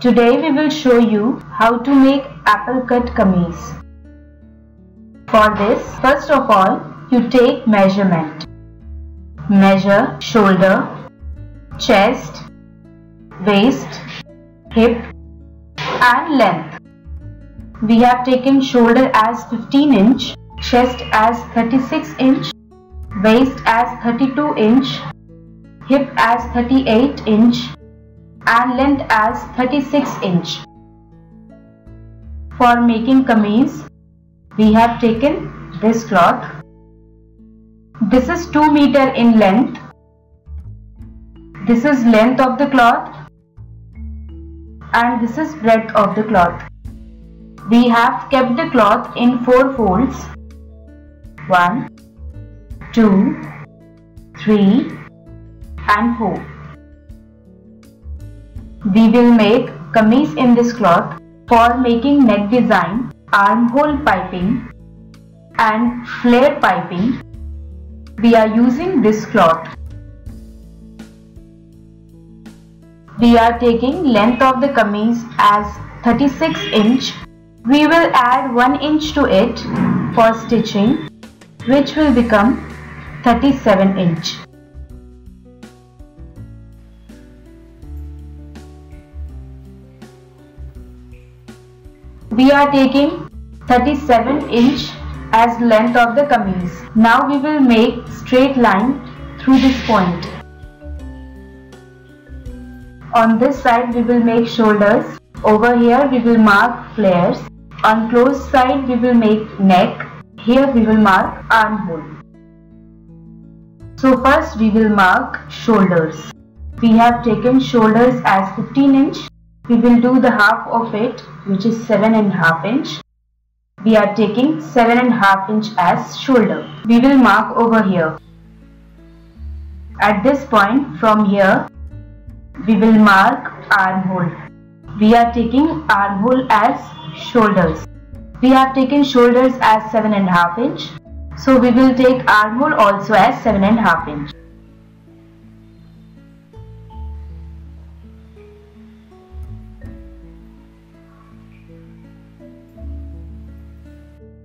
Today we will show you how to make apple cut kameez. For this, first of all, you take measurement. Measure shoulder, chest, waist, hip and length. We have taken shoulder as 15 inch, chest as 36 inch, waist as 32 inch, hip as 38 inch and length as 36 inch. For making kameez, we have taken this cloth. This is 2 meter in length. This is length of the cloth and this is breadth of the cloth. We have kept the cloth in 4 folds. 1, 2, 3 and 4. We will make kameez in this cloth. For making neck design, armhole piping and flare piping, we are using this cloth. We are taking length of the kameez as 36 inch. We will add 1 inch to it for stitching, which will become 37 inch. We are taking 37 inch as length of the kameez. Now we will make straight line through this point. On this side we will make shoulders. Over here we will mark flares. On closed side we will make neck. Here we will mark armhole. So first we will mark shoulders. We have taken shoulders as 15 inch. We will do the half of it, which is 7.5 inch. We are taking 7.5 inch as shoulder. We will mark over here. At this point, from here, we will mark armhole. We are taking armhole as shoulders. We have taken shoulders as 7.5 inch. So we will take armhole also as 7.5 inch.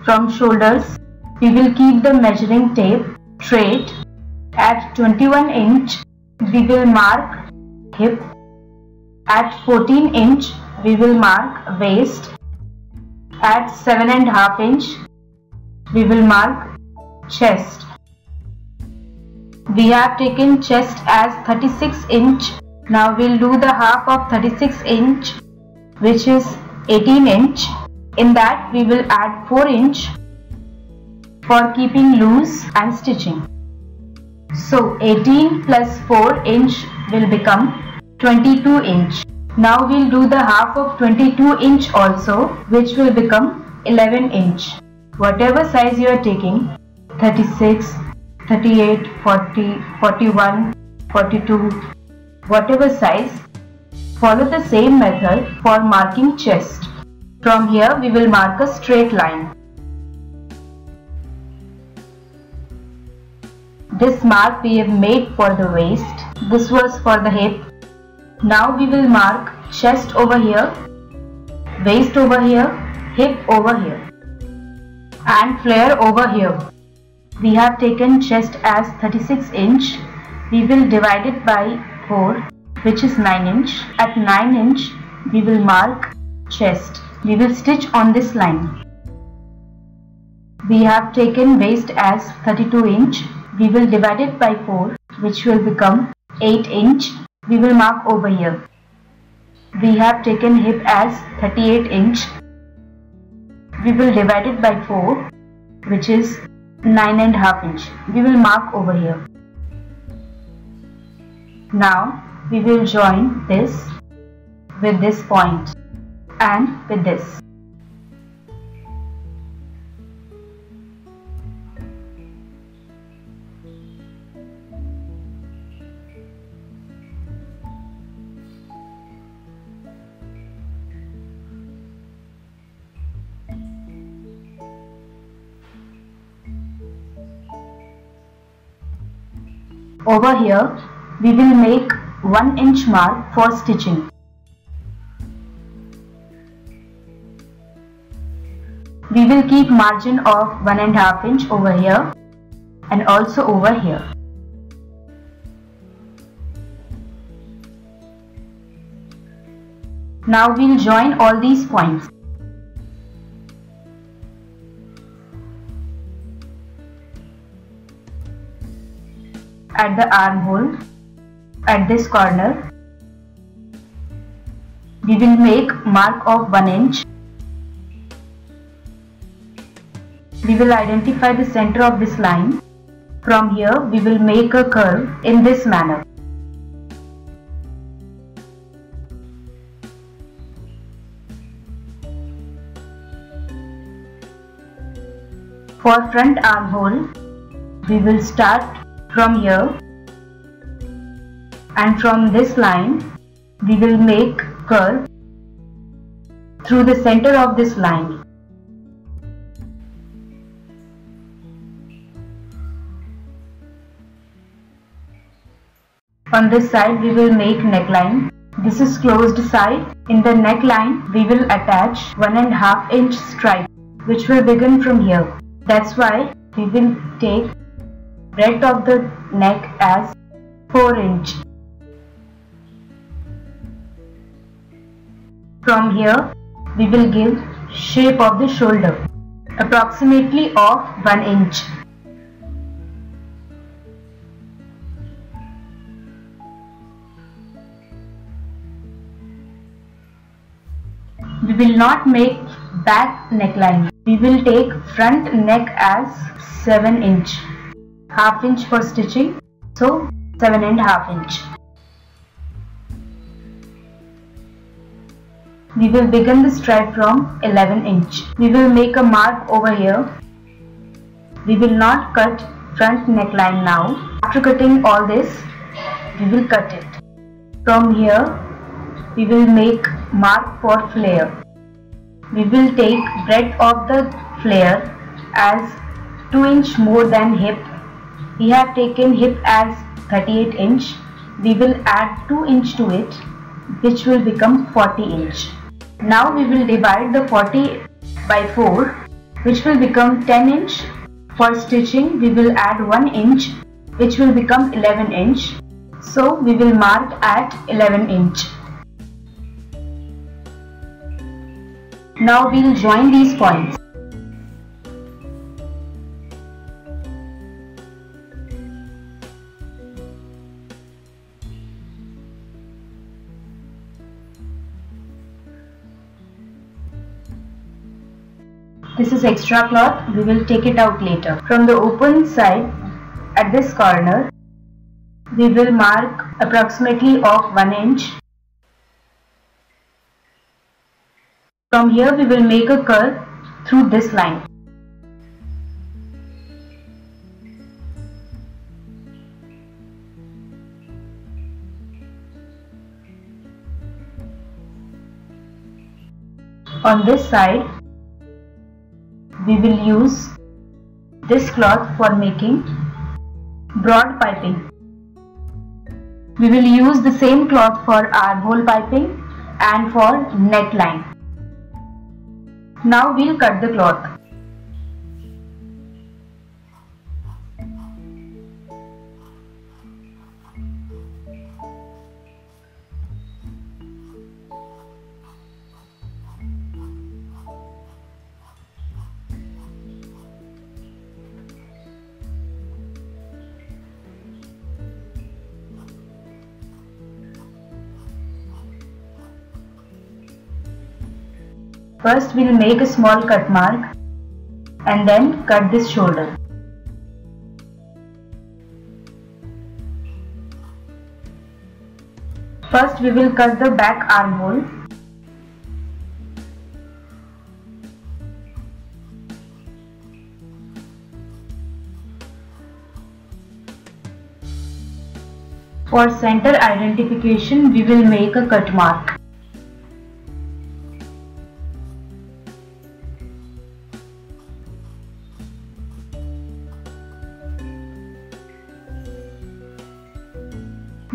From shoulders, we will keep the measuring tape straight. At 21 inch, we will mark hip. At 14 inch, we will mark waist. At 7.5 inch, we will mark chest. We have taken chest as 36 inch. Now we will do the half of 36 inch, which is 18 inch. In that we will add 4 inch for keeping loose and stitching. So 18 plus 4 inch will become 22 inch. Now we will do the half of 22 inch also, which will become 11 inch. Whatever size you are taking, 36, 38, 40, 41, 42, whatever size, follow the same method for marking chest. From here we will mark a straight line. This mark we have made for the waist. This was for the hip. Now we will mark chest over here, waist over here, hip over here and flare over here. We have taken chest as 36 inch. We will divide it by 4, which is 9 inch. At 9 inch we will mark chest. We will stitch on this line. We have taken waist as 32 inch. We will divide it by 4, which will become 8 inch. We will mark over here. We have taken hip as 38 inch. We will divide it by 4, which is 9.5 inch. We will mark over here. Now we will join this with this point and with this. Over here, we will make 1 inch mark for stitching. We will keep margin of 1.5 inch over here and also over here. Now we'll join all these points. At the armhole, at this corner, we will make mark of 1 inch. We will identify the center of this line. From here, we will make a curve in this manner. For front armhole, we will start from here, and from this line, we will make curve through the center of this line. On this side, we will make neckline. This is closed side. In the neckline, we will attach 1.5 inch stripe, which will begin from here. That's why we will take breadth of the neck as 4 inch. From here, we will give shape of the shoulder, approximately of 1 inch. We will not make back neckline. We will take front neck as 7 inch. Half inch for stitching, so 7.5 inch. We will begin the stripe from 11 inch. We will make a mark over here. We will not cut front neckline now. After cutting all this, we will cut it. From here, we will make mark for flare. We will take breadth of the flare as 2 inch more than hip. We have taken hip as 38 inch. We will add 2 inch to it, which will become 40 inch. Now we will divide the 40 by 4, which will become 10 inch. For stitching, we will add 1 inch, which will become 11 inch. So we will mark at 11 inch. Now we will join these points. This is extra cloth, we will take it out later. From the open side, at this corner, we will mark approximately of 1 inch. From here we will make a curve through this line. On this side, we will use this cloth for making broad piping. We will use the same cloth for armhole piping and for neckline. Now we'll cut the cloth. First we will make a small cut mark and then cut this shoulder. First we will cut the back armhole. For center identification, we will make a cut mark.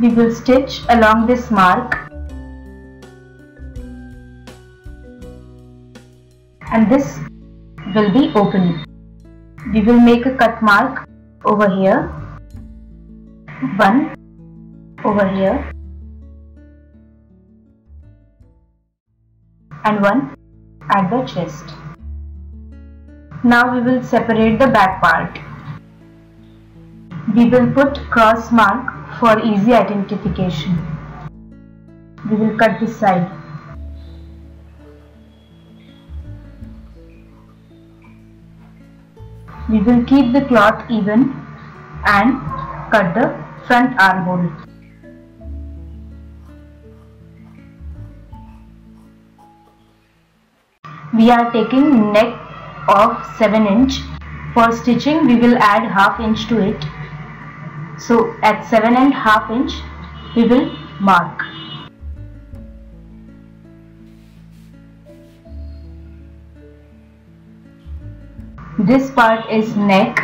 We will stitch along this mark, and this will be opening. We will make a cut mark over here, one over here, and one at the chest. Now we will separate the back part. We will put cross mark for easy identification. We will cut this side. We will keep the cloth even and cut the front armhole. We are taking neck of 7 inch. For stitching we will add half inch to it. So at 7.5 inch we will mark. This part is neck.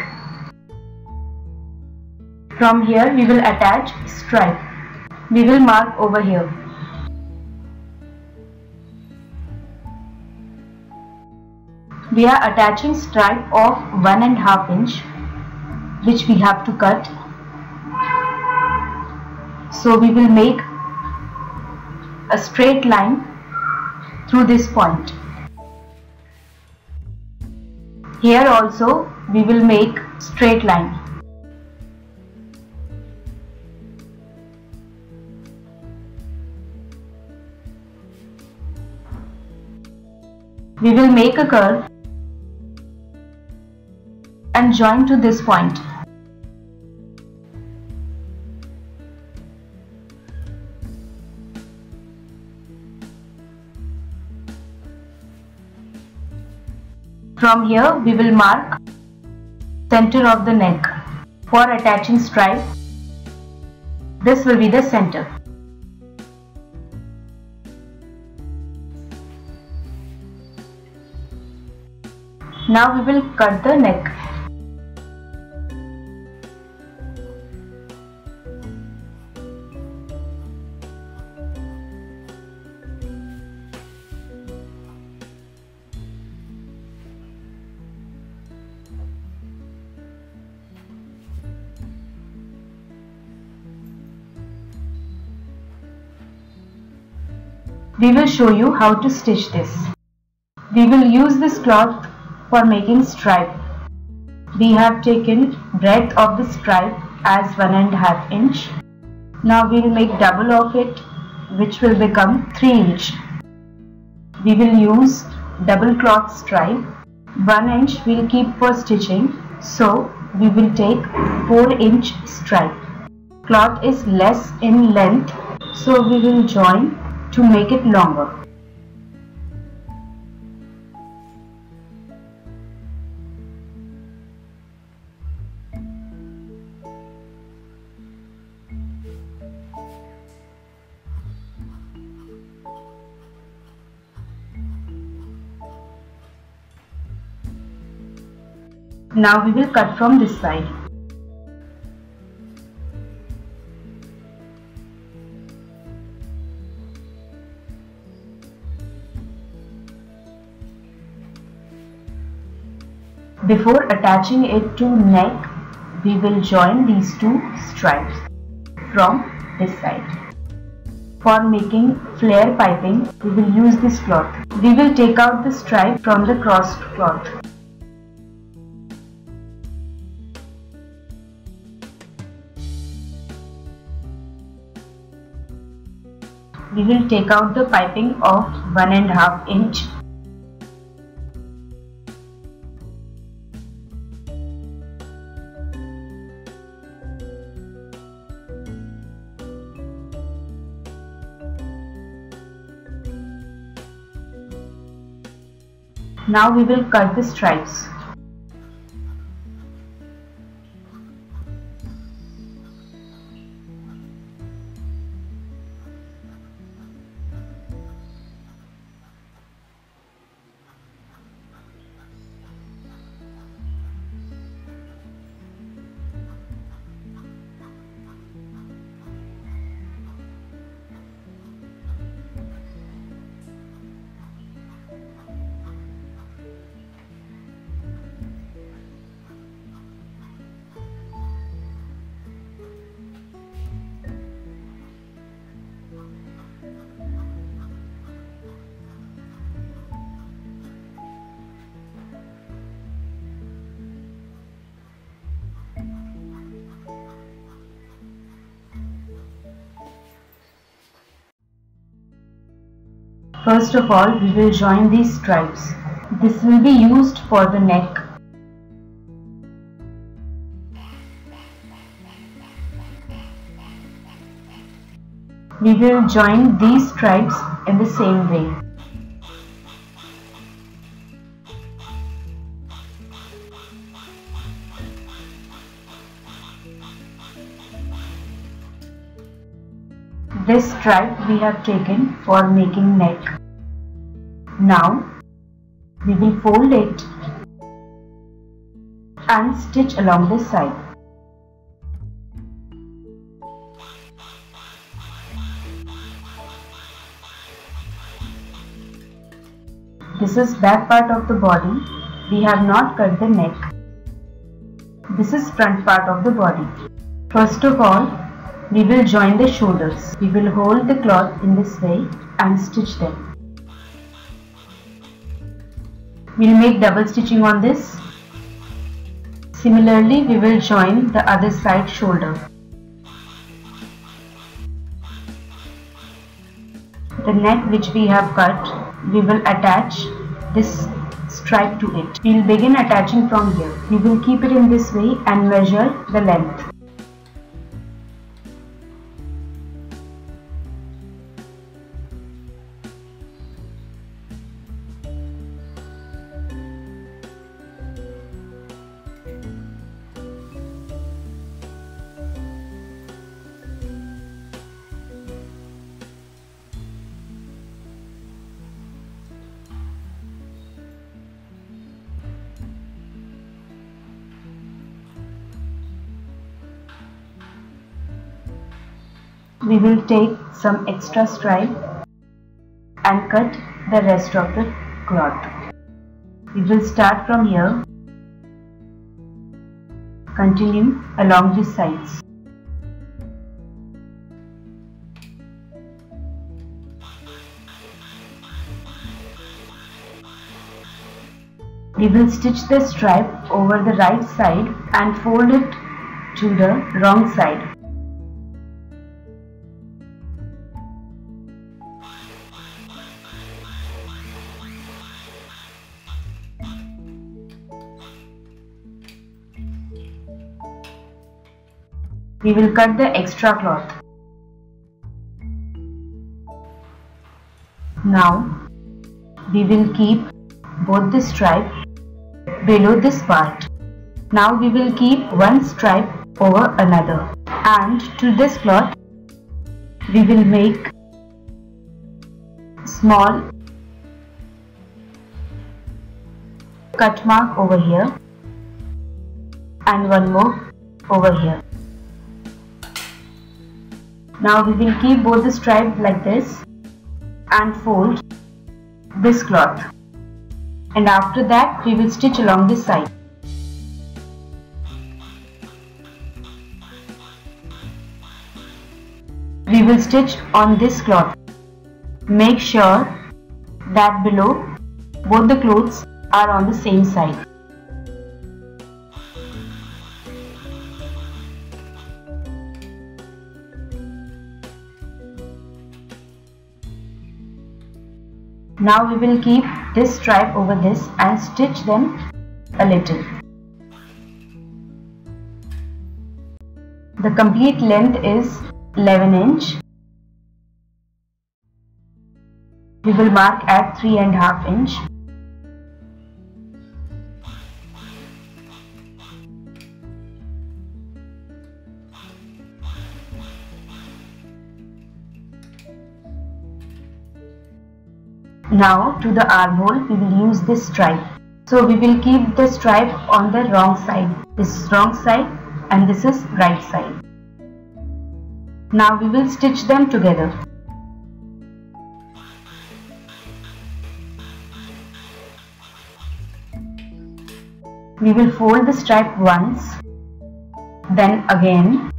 From here we will attach stripe. We will mark over here. We are attaching stripe of 1.5 inch, which we have to cut. So we will make a straight line through this point. Here also we will make straight line. We will make a curve and join to this point. From here we will mark center of the neck. For attaching stripe, this will be the center. Now we will cut the neck. We will show you how to stitch this. We will use this cloth for making stripe. We have taken breadth of the stripe as 1.5 inch. Now we will make double of it, which will become 3 inch. We will use double cloth stripe. 1 inch we will keep for stitching, so we will take 4 inch stripe. Cloth is less in length, so we will join to make it longer. Now we will cut from this side. Before attaching it to neck, we will join these two stripes from this side. For making flare piping, we will use this cloth. We will take out the stripe from the crossed cloth. We will take out the piping of 1.5 inch. Now we will cut the stripes. First of all, we will join these stripes. This will be used for the neck. We will join these stripes in the same way. This stripe we have taken for making neck. Now we will fold it and stitch along this side. This is back part of the body. We have not cut the neck. This is front part of the body. First of all, we will join the shoulders. We will hold the cloth in this way and stitch them. We will make double stitching on this. Similarly, we will join the other side shoulder. The neck which we have cut, we will attach this stripe to it. We will begin attaching from here. We will keep it in this way and measure the length. We will take some extra stripe and cut the rest of the cloth. We will start from here, continue along the sides. We will stitch the stripe over the right side and fold it to the wrong side. We will cut the extra cloth. Now we will keep both the stripe below this part. Now we will keep one stripe over another, and to this cloth we will make small cut mark over here and one more over here. Now we will keep both the stripes like this and fold this cloth, and after that we will stitch along this side. We will stitch on this cloth. Make sure that below both the clothes are on the same side. Now we will keep this stripe over this and stitch them a little. The complete length is 11 inch. We will mark at 3.5 inch. Now to the armhole we will use this stripe. So we will keep the stripe on the wrong side. This is wrong side and this is right side. Now we will stitch them together. We will fold the stripe once, then again,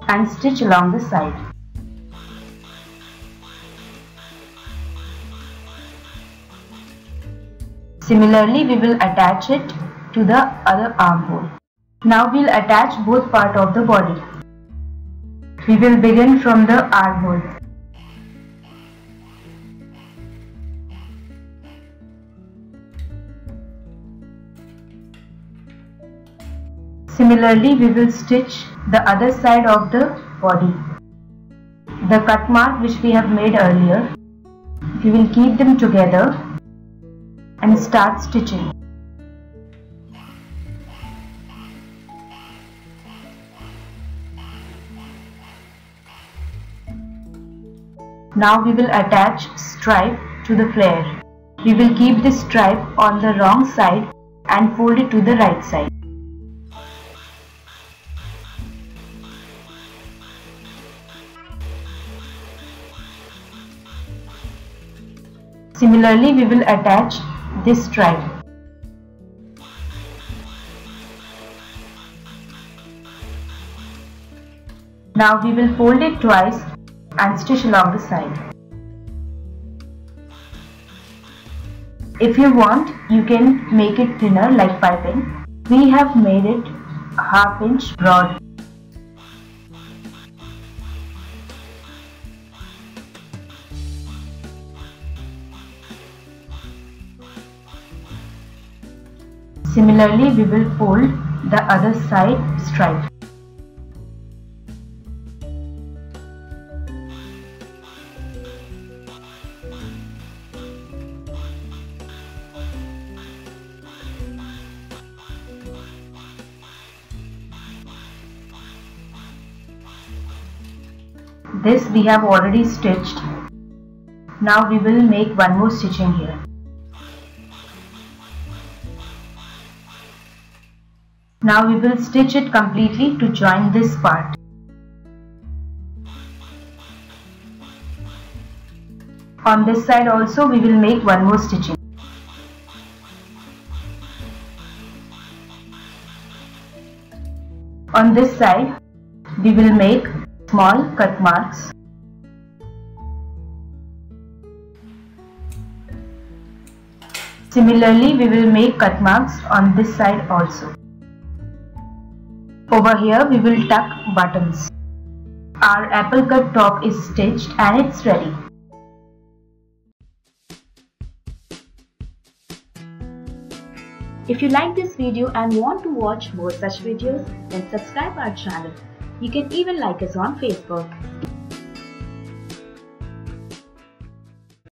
and stitch along the side. Similarly, we will attach it to the other armhole. Now we will attach both parts of the body. We will begin from the armhole. Similarly, we will stitch the other side of the body. The cut mark which we have made earlier, we will keep them together and start stitching. Now we will attach stripe to the flare. We will keep this stripe on the wrong side and fold it to the right side. Similarly, we will attach this stripe. Now we will fold it twice and stitch along the side. If you want, you can make it thinner like piping. We have made it ½ inch broad. Similarly, we will fold the other side stripe. This we have already stitched. Now we will make one more stitching here. Now we will stitch it completely to join this part. On this side also we will make one more stitching. On this side we will make small cut marks. Similarly, we will make cut marks on this side also. Over here we will tuck buttons. Our apple cut top is stitched and it's ready. If you like this video and want to watch more such videos, then subscribe our channel. You can even like us on Facebook.